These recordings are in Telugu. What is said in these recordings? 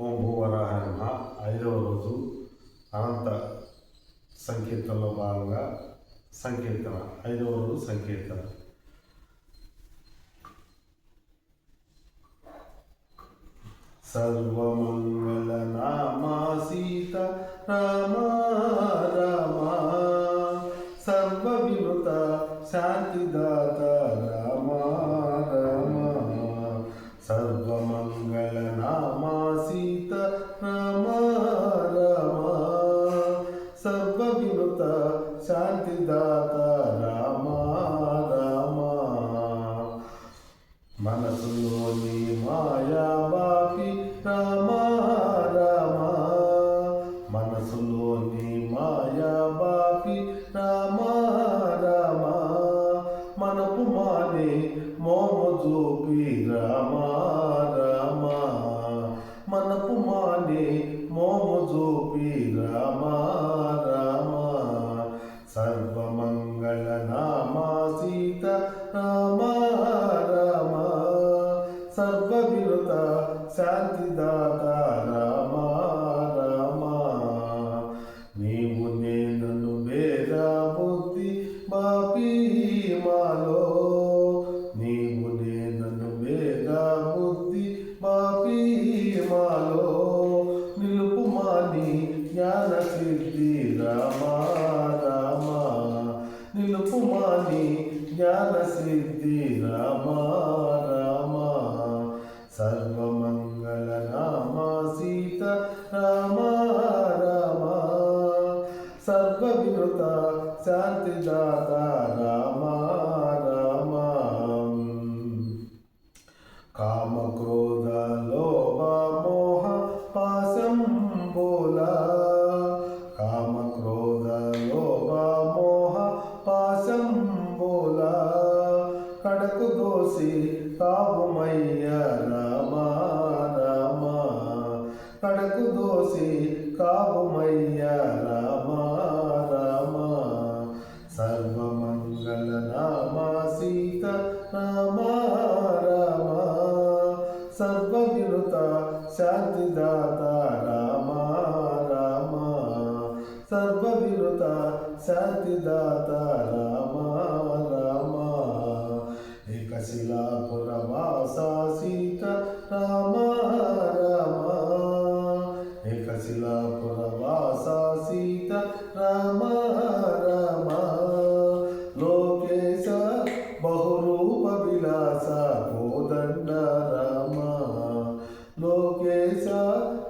ఓం భూవరాహ నమః. 5వ రోజు అనంత సంకీర్తనలో భాగంగా సంకీర్తన 5వ రోజు సంకీర్తన. సర్వమంగళ నామా సీత రామ రామ, సర్వ వినుత శాంతిదాత రామ రామ, సర్వమంగళ నామా సీత రామ రామ, సర్వ వినుత శాంతిదాత రామ రామ, మనసులోని మాయా బాపి రామ రామ, మనసులోని మాయా బాపి రామ రామ, మనపు మానే మోము చూపి రామ రామ, మనపు మానే మోము చూపి రామ రామ, సర్వమంగళ నామా సీత రామ రామ, సర్వ వినుత శాంతిదాత రామ రామ, నీవు నేనను భేద బుద్ధి బాపి మాలో, నీవు నేనను భేద బుద్ధి బాపి మాలో, నిలుపు మాని జ్ఞాన సిద్ధి రామ రామ, నిలుపు మాని జ్ఞాన సిద్ధి రామ రామ, సర్వమంగళ నామా సీత రామ రామ, సర్వ వినుత శాంతిదాత రామ రామ, కామ క్రోధ లోభ మోహ పాశంబోల, కామ క్రోధ లోభ మోహ పాశంబోల, కడకు దోసి కావుమయ్య రామ రామ, కడకు దోసి కావుమయ్య రామ రామ, సర్వమంగళ నామా సీత రామ రామ, సర్వ వినుత శాంతిదాత రామ రామ, సర్వ వినుత శాంతిదాత రామ రామ, ఏకశిలాపుర వాస సీత రామ రామ, ఏకశిలాపుర వాస సీత రామ రామ, లోకేశ బహురూప విలాస కోదండ రామ, లోకేశ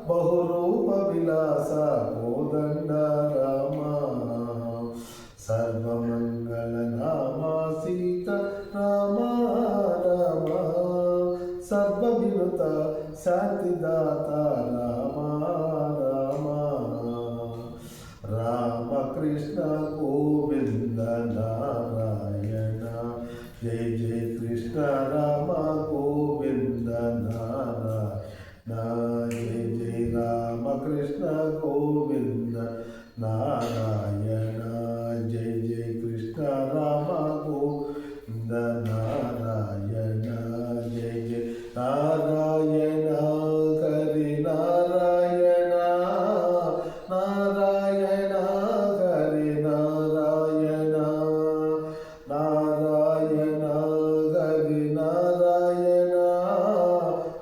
బహురూప విలాస కోదండ రామ, సర్వమంగళ నామా సీత రామ రామ, సర్వ వినుత శాంతిదాత రామ రామ, రామకృష్ణ గోవింద నారాయణ, జయ జయ కృష్ణ రామ గోవింద నారాయణ, జయ జయ రామకృష్ణ గోవింద నారాయణ, జయ జయ కృష్ణ రామ గోవింద నారాయణ, జయ జయ నారాయణ హరి నారాయణ, నారాయణ హరి నారాయణ, నారాయణ హరి నారాయణ,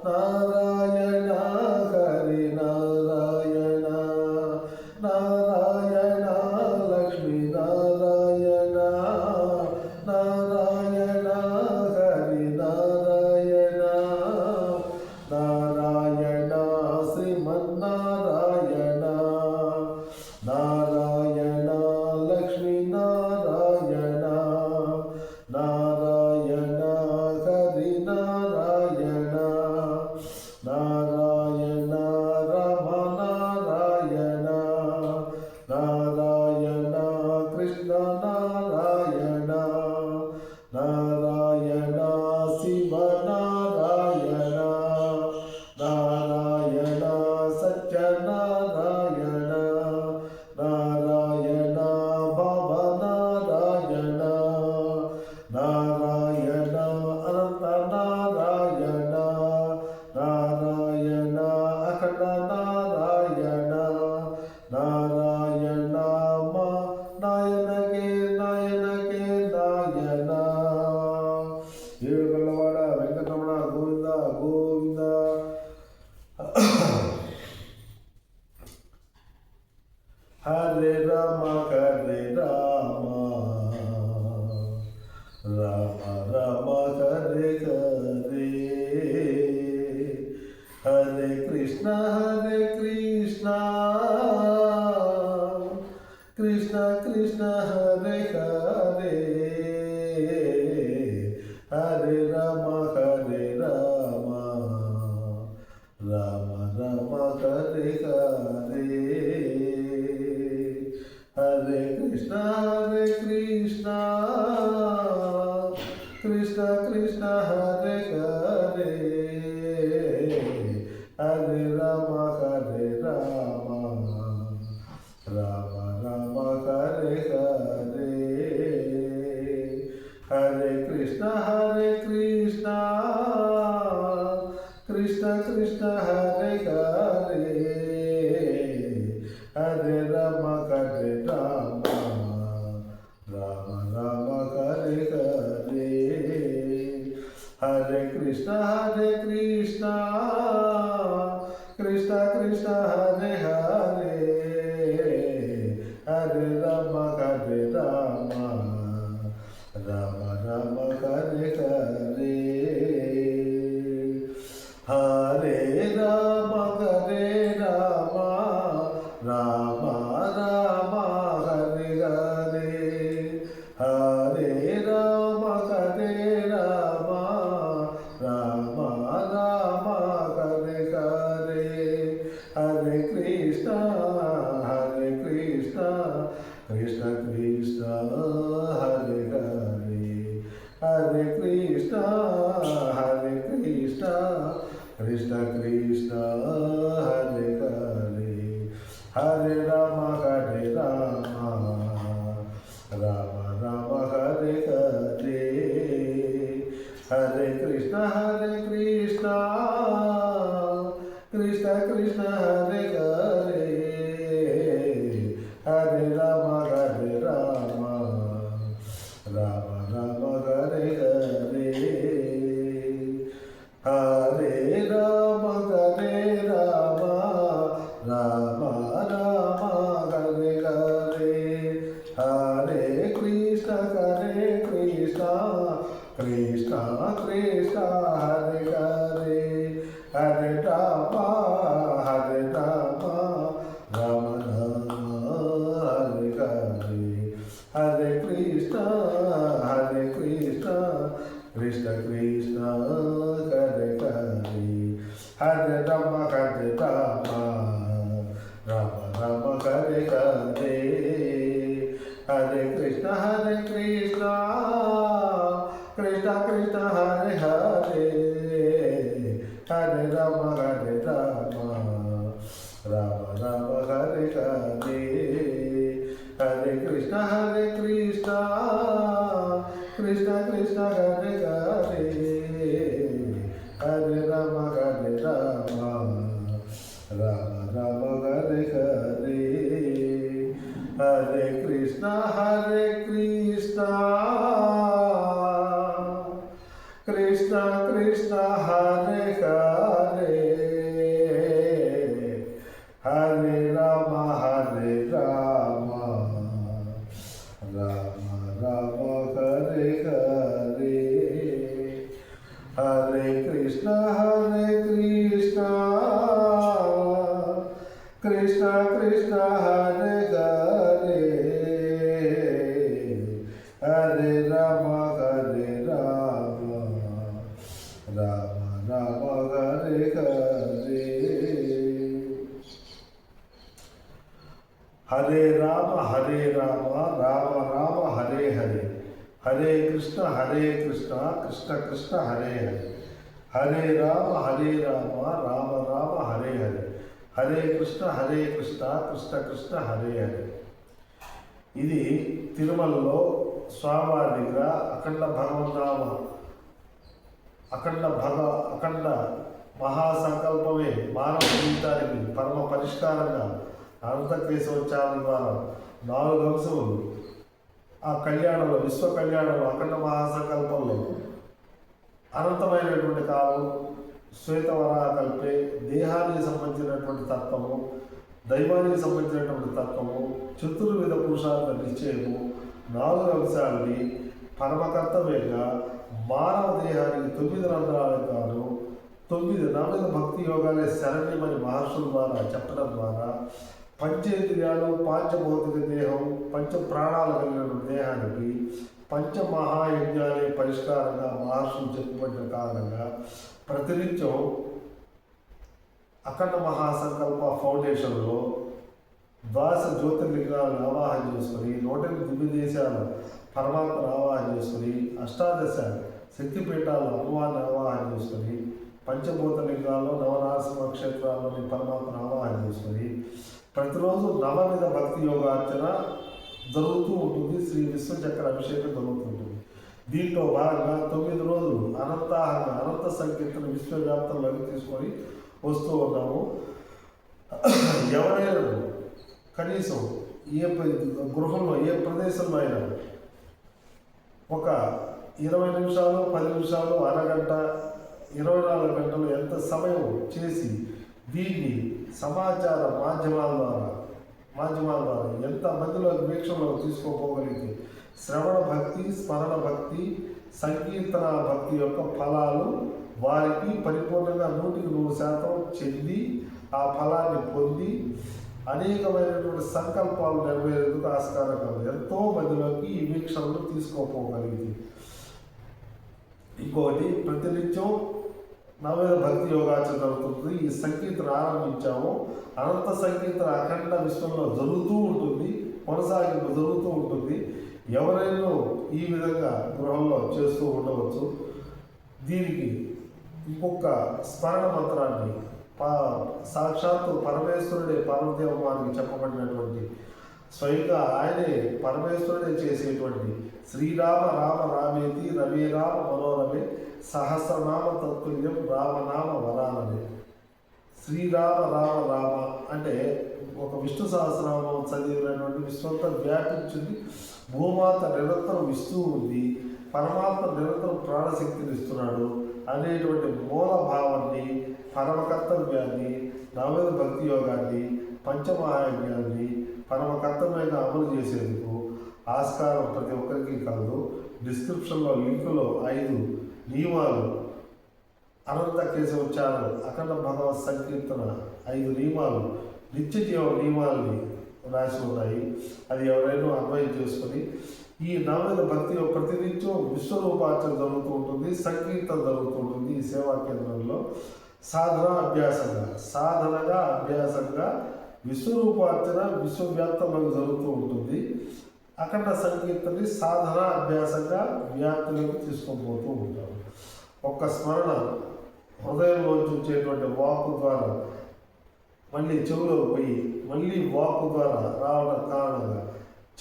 నారాయణ హరి నారాయణ, నారాయణ నారాయణ నారాయణ నారాయణ మా నాయనకే నాయనకే నాయన. ఏడు గల్లవాడ వెంకటరమణ గోవింద గోవింద. హరే రామ హరే రామ రామ రామ హరే హరే. హరే కృష్ణ కృష్ణ కృష్ణ హరే హరే. హరే రామ రామ రామ హరే హరే. హరే కృష్ణ కృష్ణ కృష్ణ హరే హరే. హరే రామ రామ రామ హరే హరే. హరే కృష్ణ కృష్ణ కృష్ణ హరే హరే. హరే రామ రామ రామ హరే హరే. హరే కృష్ణ కృష్ణ కృష్ణ హరే హరే. హరే రామ రామ రామ హరే హరే. హరే రామ రామ రామ హరే హరే. హరే రామ రామ రామ రామ హరే హరే. హరే కృష్ణ కృష్ణ కృష్ణ హరే హరే. హరే కృష్ణ కృష్ణ కృష్ణ హరే హరే. హరే రామ రామ హరే హరే. హరే కృష్ణ కృష్ణ కృష్ణ హరే హరే. హరే రామ రామ హరే హరే. హరే రామ రామ హరే హరే. హరే కృష్ణ కృష్ణ కృష్ణ హరే హరే. హరే రామ రామ హరే హరే. హరే కృష్ణ కృష్ణ కృష్ణ హరే హరే. హరే రామ రామ హరే హరే. హరే కృష్ణ కృష్ణ కృష్ణ హరే హరే. హరే రామ రామ హరే హరే. హరే కృష్ణ కృష్ణ కృష్ణ హరే హరే. హరే రామ రామ హరే హరే. హరే కృష్ణ కృష్ణ కృష్ణ హరే హరే. హరే రామ రామ హరే హరే. హరే కృష్ణ కృష్ణ కృష్ణ హరే హరే. హరే రామ రామ హరే హరే. హరే రామ రామ రామ హరే హరే. హరే కృష్ణ కృష్ణ కృష్ణ హరే హరే. హరే రామ రామ రామ హరే హరే. హరే కృష్ణ కృష్ణ కృష్ణ హరే హరే. ఇది తిరుమలలో స్వామివారి దగ్గర అఖండ మహాసంకల్పమే మానవ జీవితానికి పరమ పరిష్కారంగా అనంత కేశవోచ్చారణ ద్వారా 4 అంశములు ఆ కళ్యాణంలో, విశ్వ కళ్యాణంలో, అఖండ మహాసంకల్పంలో అనంతమైనటువంటి కాలం, శ్వేతవరాహ కల్పే, దేహానికి సంబంధించినటువంటి తత్వము, దైవానికి సంబంధించినటువంటి తత్వము, చతుర్విధ పురుషార్థ నిశ్చయము, 4 అంశాలని పరమకర్తవ్యంగా మానవ దేహానికి 9 రంధ్రాలు కాను 9 నవవిధ భక్తి యోగాలే శరణ్యమని మహర్షుల ద్వారా చెప్పడం ద్వారా పంచేంద్రియాలు, పాంచభౌతిక దేహం, పంచ ప్రాణాలు కలిగిన దేహానికి పంచమహాయజ్ఞాలే పరిష్కారంగా మహర్షులు చెప్పబడిన కారణంగా ప్రతినిత్యం అఖండ మహాసంకల్ప ఫౌండేషన్లో 12 జ్యోతిర్లింగాలను ఆవాహన చేసుకొని 108 దివ్య దేశాల పరమాత్మను ఆవాహన చేసుకొని 18 శక్తిపీఠాలను అమ్మవారిని ఆవాహన చేసుకొని పంచభూత లింగాల్లో నవనారసింహ క్షేత్రాల్లోని పరమాత్మను ఆవాహన చేసుకొని ప్రతిరోజు నవవిధ భక్తి యోగార్చన జరుగుతూ ఉంటుంది. శ్రీ విశ్వచక్ర అభిషేకం జరుగుతుంటుంది. దీంట్లో భాగంగా 9 రోజులు అనంతాహరణ అనంత సంకీర్తన విశ్వవ్యాప్తంలోకి తీసుకొని వస్తూ ఉన్నాము. ఎవరైనా కనీసం ఏ గృహంలో ఏ ప్రదేశంలో అయినా ఒక 20 నిమిషాలు, 10 నిమిషాలు, అరగంట, 24 గంటలు ఎంత సమయం చేసి దీన్ని సమాచార మాధ్యమాల ద్వారా ఎంత మందిలో వీక్షణలో తీసుకోపోగలిగితే శ్రవణ భక్తి, స్మరణ భక్తి, సంకీర్తన భక్తి యొక్క ఫలాలు వారికి పరిపూర్ణంగా 100% చెంది ఆ ఫలాన్ని పొంది అనేకమైనటువంటి సంకల్పాలు నెరవేరేందుకు ఆస్కారం కాదు. ఎంతో మందిలోకి ఈ వీక్షణలు తీసుకోపోగలిగింది. ఇంకొకటి, ప్రతినిత్యం నవవిధ భక్తి యోగాచరణ జరుగుతుంది. ఈ సంకీర్తన ఆరంభించాము. అనంత సంకీర్తన అఖండ విశ్వంలో జరుగుతూ ఉంటుంది, కొనసాగింపు జరుగుతూ ఉంటుంది. ఎవరైనా ఈ విధంగా గృహంలో చేస్తూ ఉండవచ్చు. దీనికి ఇంకొక స్మరణ మంత్రాన్ని సాక్షాత్తు పరమేశ్వరుడే పార్వతీయమ్మానికి చెప్పబడినటువంటి స్వయంగా ఆయనే పరమేశ్వరుడే చేసేటువంటి శ్రీరామ రామ రామేతి రమే రామ మనోరమే సహస్రనామ తత్తుల్యం రామనామ వరాలనే. శ్రీరామ రామ రామ అంటే ఒక విష్ణు సహస్రనామం చదివినటువంటి విశ్వంతా వ్యాపించింది. భూమాత నిరంతరం ఇస్తూ ఉంది, పరమాత్మ నిరంతరం ప్రాణశక్తిని ఇస్తున్నాడు అనేటువంటి మూల భావాన్ని, పరమకర్తవ్యాన్ని, నవవిధ భక్తి యోగాన్ని, పంచమహాయజ్ఞాన్ని పరమకర్తవ్యంగా అమలు చేసేందుకు ఆస్కారం ప్రతి ఒక్కరికి కలదు. డిస్క్రిప్షన్లో లింకులో 5 నియమాలు, అనంత కేశవోచ్చారణ, అఖండ భగవత్ సంకీర్తన 5 నియమాలు, నిత్య జీవ నియమాలని రాసి ఉన్నాయి. అది ఎవరైనా అన్వయం చేసుకొని ఈ నవవిధ భక్తి ప్రతినిత్యం విశ్వరూపార్చన జరుగుతూ ఉంటుంది, సంకీర్తన జరుగుతూ ఉంటుంది. ఈ సేవా కేంద్రంలో సాధనగా అభ్యాసంగా విశ్వరూపార్చన విశ్వవ్యాప్తంలో జరుగుతూ ఉంటుంది. అఖండ సంకీర్తనని సాధన అభ్యాసంగా వ్యాప్తిలోకి తీసుకొని పోతూ ఉంటారు. ఒక్క స్మరణ హృదయంలోంచి వచ్చేటువంటి వాక్కు ద్వారా మళ్ళీ చెవులో పోయి మళ్ళీ వాక్కు ద్వారా రావడం కారణంగా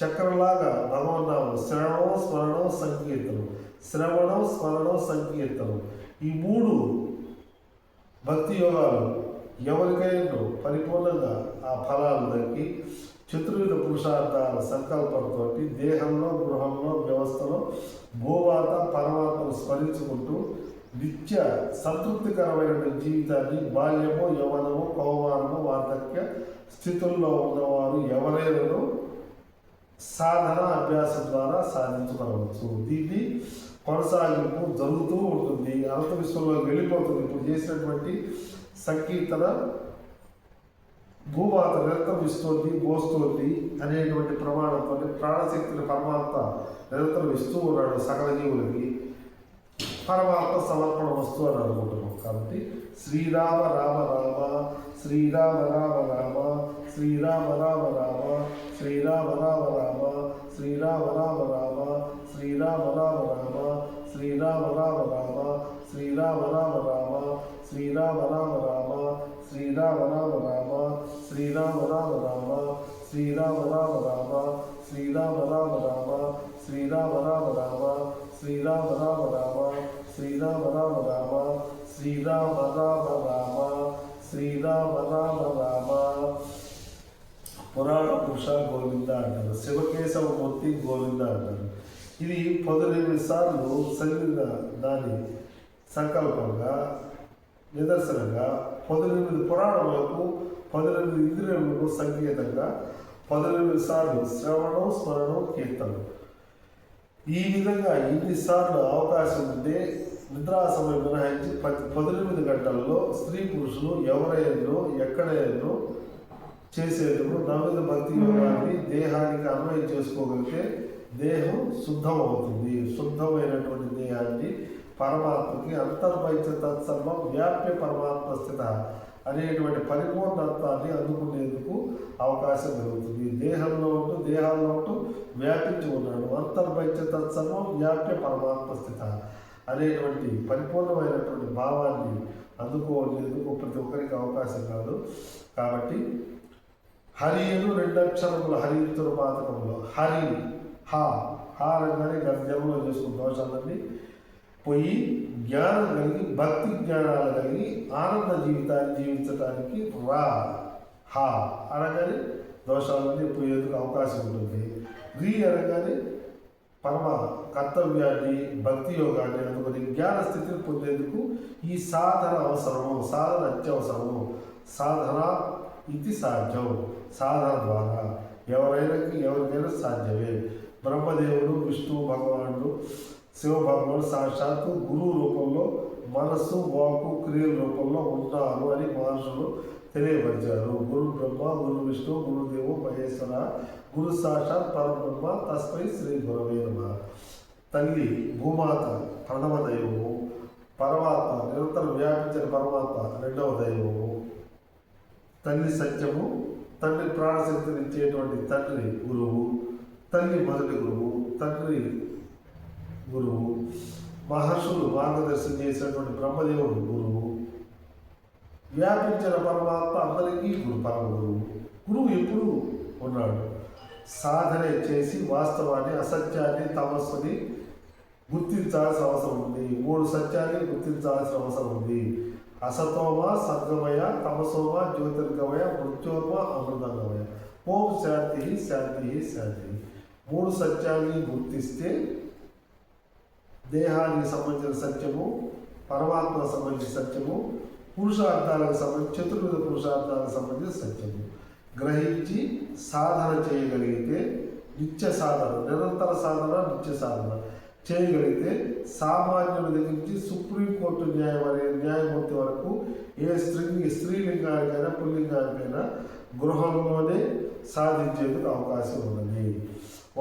చక్రంలాగా భగవన్నామం శ్రవణం, స్మరణం, సంకీర్తనం, శ్రవణం, స్మరణం, సంకీర్తనం, ఈ 3 భక్తి యోగాలు ఎవరికైనా పరిపూర్ణంగా ఆ ఫలాలు దక్కి చతుర్విధ పురుషార్థాల సంకల్పంతో దేహంలో, గృహంలో, వ్యవస్థలో భూమాత పరమాత్మను స్మరించుకుంటూ నిత్య సంతృప్తికరమైన జీవితాన్ని బాల్యము, యవ్వనము, కౌమారము, వార్ధక్య స్థితుల్లో ఉన్నవారు ఎవరైనా సాధన అభ్యాసం ద్వారా సాధించుకోవచ్చు. దీన్ని కొనసాగింపు జరుగుతూ ఉంటుంది. అనంత విశ్వంలో వెళ్ళిపోతుంది. ఇప్పుడు చేసినటువంటి సంకీర్తన భూమాత నిరంతరం ఇస్తోంది, మోస్తోంది అనేటువంటి ప్రమాణంతో ప్రాణశక్తిని పరమాత్మ నిరంతరం ఇస్తూ ఉన్నాడు సకల జీవులకి. పరమాత్మ సమర్పణ వస్తువు అని అనుకుంటున్నాం. కాబట్టి శ్రీరామ రామ రామ, శ్రీరామ రామ రామ, శ్రీరామ రామ రామ, శ్రీరామ రామ రామ, శ్రీరామ రామ రామ, శ్రీరామ రామ రామ, శ్రీరామ రామ రామ, శ్రీరామ రామ రామ, శ్రీరామ రామ రామ, శ్రీరామ రామ రామ, శ్రీరామ రామ రామ, శ్రీరామ రామ రామ, శ్రీరామ రామ రామ, శ్రీరామ రామ రామ, శ్రీరామ రామ రామ, శ్రీరామ రామ రామ, శ్రీరామ రామ రామ శ్రీరామ రామ రామ. పురాణ పురుష గోవింద అంటారు, శివకేశవమూర్తి గోవింద అంటారు. ఇది 18 సార్లు చదివిన దాని సంకల్పంగా నిదర్శనంగా 18 పురాణములకు 18 ఇంద్రియులకు సంకేతంగా 18 సార్లు శ్రవణం స్మరణం కీర్తనం. ఈ విధంగా ఇన్నిసార్లు అవకాశం ఉంటే నిద్రా సమయం మినహాయించి 18 గంటల్లో స్త్రీ పురుషులు ఎవరైనా ఎక్కడైనా చేసేందుకు నవవిధ భక్తి యోగాన్ని దేహానికి అన్వయం చేసుకోగలిగితే దేహం శుద్ధం అవుతుంది. శుద్ధమైనటువంటి దేహాన్ని పరమాత్మకి అంతర్భైత్య తత్సర్వం వ్యాప్య పరమాత్మ స్థిత అనేటువంటి పరిపూర్ణత్వాన్ని అందుకునేందుకు అవకాశం కలుగుతుంది. దేహాల్లో ఉంటూ వ్యాపించి ఉన్నాడు. అంతర్భైత్య తత్సర్వం వ్యాప్య పరమాత్మ స్థిత అనేటువంటి పరిపూర్ణమైనటువంటి భావాన్ని అందుకోలేందుకు ప్రతి ఒక్కరికి అవకాశం కాదు. కాబట్టి హరియను 2 అక్షరముల హరితుల పాతకంలో హరి హా అనగానే జన్మలో చేసుకున్న దోషాలన్నీ పోయి జ్ఞానం కలిగి భక్తి జ్ఞానాలు కలిగి ఆనంద జీవితాన్ని జీవించడానికి హా అనగానే దోషాలన్నీ పోయేందుకు అవకాశం ఉంటుంది. అనగానే పరమ కర్తవ్యాన్ని భక్తి యోగాన్ని అందుకొని జ్ఞాన స్థితిని పొందేందుకు ఈ సాధన అవసరము, సాధన అత్యవసరము. సాధన ఇది సాధ్యం. సాధన ద్వారా ఎవరికైనా సాధ్యమే. బ్రహ్మదేవుడు, విష్ణు భగవానుడు, శివ భగవానుడు సాక్షాత్తు గురువు రూపంలో మనస్సు వాక్కు క్రియల రూపంలో ఉంటారు అని మహర్షులు తెలియపరిచారు. గురు బ్రహ్మ, గురు విష్ణు, గురుదేవు మహేశ్వర, గురు సాక్షాత్ పరబ్రహ్మ తస్మై శ్రీ గురవే నమః. తల్లి భూమాత ప్రథమ దైవము, పరమాత్మ నిరంతరం వ్యాపించిన పరమాత్మ రెండవ దైవము. తల్లి సత్యము, తండ్రి ప్రాణశక్తిని ఇచ్చేటువంటి తండ్రి గురువు, తల్లి మొదటి గురువు, తండ్రి గురువు. మహర్షులు మార్గదర్శనం చేసినటువంటి బ్రహ్మదేవుడు గురువు. వ్యాపించిన పరమాత్మ అందరికీ పరమ గురువు. గురువు ఎప్పుడు ఉన్నాడు. సాధన చేసి వాస్తవాన్ని, అసత్యాన్ని, తమస్సుని గుర్తించాల్సిన అవసరం ఉంది. 3 సత్యాన్ని గుర్తించాల్సిన అవసరం ఉంది. అసతోమ సద్గమయ, తమసోమ జ్యోతిర్గమయ, మృత్యోర్మ అమృతంగమయ. ఓం శాంతి శాంతి శాంతి. 3 సత్యాన్ని గుర్తిస్తే దేహానికి సంబంధించిన సత్యము, పరమాత్మకు సంబంధించిన సత్యము, పురుషార్థాలకు సంబంధించి చతుర్విధ పురుషార్థాలకు సంబంధించిన సత్యము గ్రహించి సాధన చేయగలిగితే నిత్య సాధన, నిరంతర సాధన, నిత్య సాధన చేయగలిగితే సామాన్యుల దగ్గర నుంచి సుప్రీంకోర్టు న్యాయమూర్తి వరకు ఏ స్త్రీలింగానికైనా పుల్లింగానికైనా గృహంలోనే సాధించేందుకు అవకాశం ఉన్నది.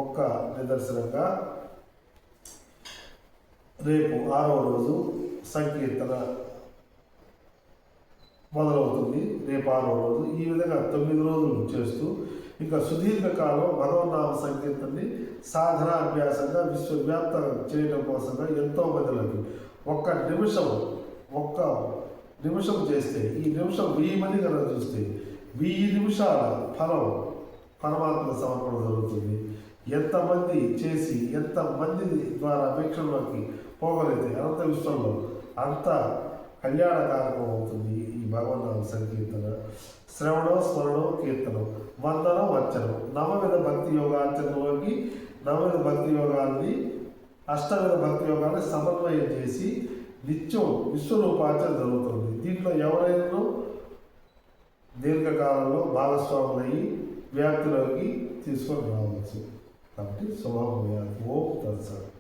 ఒక్క నిదర్శనంగా రేపు 6వ రోజు సంకీర్తన మొదలవుతుంది. రేపు 6వ రోజు. ఈ విధంగా 9 రోజులు చేస్తూ ఇంకా సుదీర్ఘకాలం భగవన్నామ సంకీర్తనని సాధన అభ్యాసంగా విశ్వవ్యాప్తం చేయడం కోసంగా ఎంతో మందికి ఒక్క నిమిషం చేస్తే, ఈ నిమిషం 1000 మంది కనుక చూస్తే 1000 నిమిషాల ఫలం పరమాత్మ సమర్పణ జరుగుతుంది. ఎంతమంది చేసి ఎంతమంది ద్వారా వీక్షణలోకి పోగలిగితే అనంత విశ్వంలో అంత కళ్యాణకారకం అవుతుంది ఈ భగవన్నామ సంకీర్తన. శ్రవణం స్మరణం కీర్తనం, వందనం వచ్చనం, నవవిధ భక్తి యోగాచరణలోకి నవవిధ భక్తి యోగాన్ని అష్టవిధ భక్తి యోగాన్ని సమన్వయం చేసి నిత్యం విశ్వరూపాచరణ జరుగుతుంది. దీంట్లో ఎవరైనా దీర్ఘకాలంలో భాగస్వాములయ్యి వ్యాప్తిలోకి తీసుకొని రావచ్చు. కాబట్టి శుభం. ఓం తత్సత్.